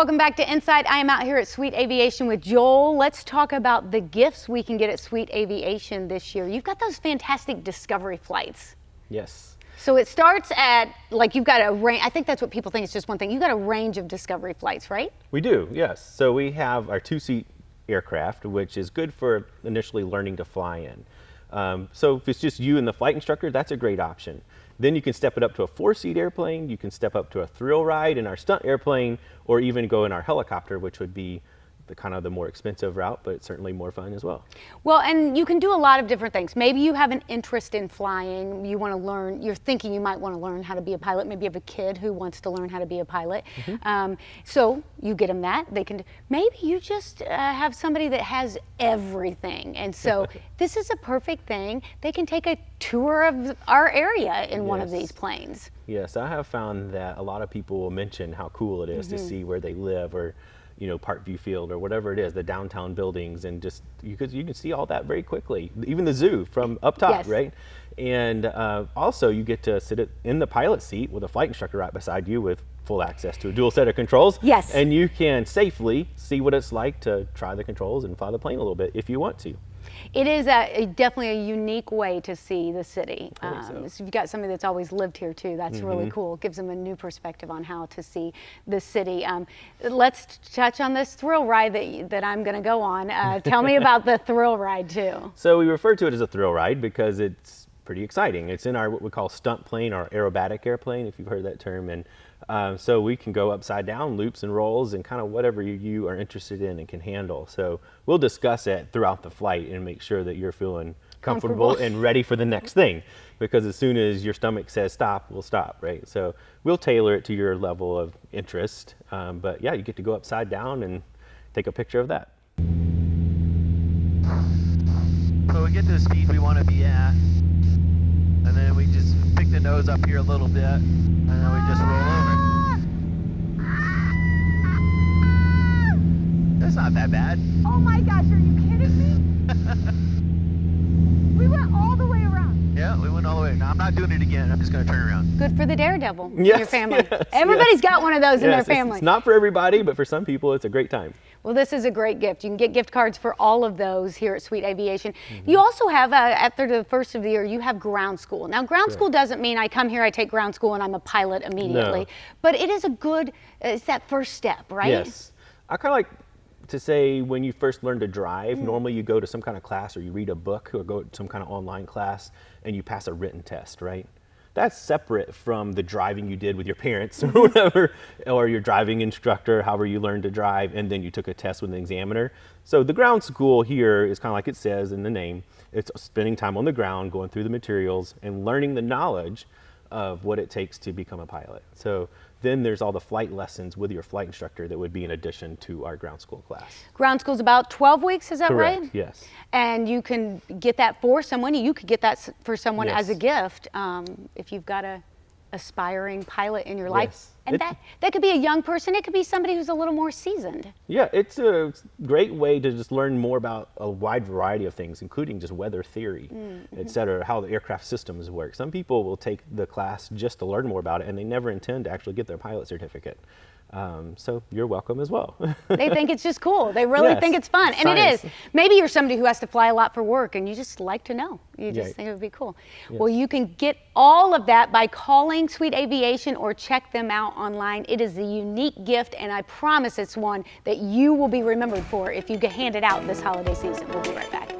Welcome back to Inside. I am out here at Sweet Aviation with Joel. Let's talk about the gifts we can get at Sweet Aviation this year. You've got those fantastic discovery flights. Yes. So it starts at, like, you've got a range. I think that's what people think it's just one thing. You've got a range of discovery flights, right? We do, yes. So we have our two-seat aircraft, which is good for initially learning to fly in. So if it's just you and the flight instructor, that's a great option. Then you can step it up to a four-seat airplane, you can step up to a thrill ride in our stunt airplane, or even go in our helicopter, which would be the kind of the more expensive route, but certainly more fun as well. Well, and you can do a lot of different things. Maybe you have an interest in flying, you want to learn, you're thinking you might want to learn how to be a pilot. Maybe you have a kid who wants to learn how to be a pilot. So you get them that. They can, maybe you just have somebody that has everything. And so this is a perfect thing. They can take a tour of our area in one of these planes. Yes, I have found that a lot of people will mention how cool it is to see where they live, or Parkview Field or whatever it is, the downtown buildings, and just you can see all that very quickly. Even the zoo from up top, right? And also you get to sit in the pilot seat with a flight instructor right beside you with full access to a dual set of controls. Yes. And you can safely see what it's like to try the controls and fly the plane a little bit if you want to. It is definitely a unique way to see the city. So you've got somebody that's always lived here too. That's really cool. It gives them a new perspective on how to see the city. Let's touch on this thrill ride that I'm going to go on. Tell me about the thrill ride too. So we refer to it as a thrill ride because it's pretty exciting. It's in our what we call Stunt Plane, or aerobatic airplane, if you've heard that term. And so we can go upside down, loops and rolls, and kind of whatever you are interested in and can handle. So we'll discuss it throughout the flight and make sure that you're feeling comfortable and ready for the next thing. Because as soon as your stomach says stop, we'll stop, right? So we'll tailor it to your level of interest. But yeah, you get to go upside down and take a picture of that. So we get to the speed we want to be at, and then we just pick the nose up here a little bit, and then we just roll over. That's not that bad. Oh my gosh, are you kidding me? We went all the way around. Yeah, we went all the way. Now I'm not doing it again. I'm just going to turn around. Good for the daredevil in your family. Yes, Everybody's got one of those in their family. It's not for everybody, but for some people it's a great time. Well, this is a great gift. You can get gift cards for all of those here at Sweet Aviation. You also have, after the first of the year, you have ground school. Now, ground school doesn't mean I come here, I take ground school, and I'm a pilot immediately. No. But it is it's that first step, right? Yes. I kind of like to say when you first learn to drive, normally you go to some kind of class, or you read a book, or go to some kind of online class, and you pass a written test, right? That's separate from the driving you did with your parents or whatever, or your driving instructor, however you learned to drive, and then you took a test with an examiner. So the ground school here is kind of like it says in the name. It's spending time on the ground, going through the materials, and learning the knowledge of what it takes to become a pilot. So then there's all the flight lessons with your flight instructor that would be in addition to our ground school class. Ground school's about 12 weeks, is that Correct, right? yes. And you can get that for someone. You could get that for someone as a gift if you've got a aspiring pilot in your life. And that could be a young person. It could be somebody who's a little more seasoned. Yeah, it's a great way to just learn more about a wide variety of things, including just weather theory, et cetera, how the aircraft systems work. Some people will take the class just to learn more about it, and they never intend to actually get their pilot certificate. So you're welcome as well. They think it's just cool. They really think it's fun. And it is. Maybe you're somebody who has to fly a lot for work and you just like to know. You just think it would be cool. Well, you can get all of that by calling Sweet Aviation or check them out online. It is a unique gift, and I promise it's one that you will be remembered for if you hand it out this holiday season. We'll be right back.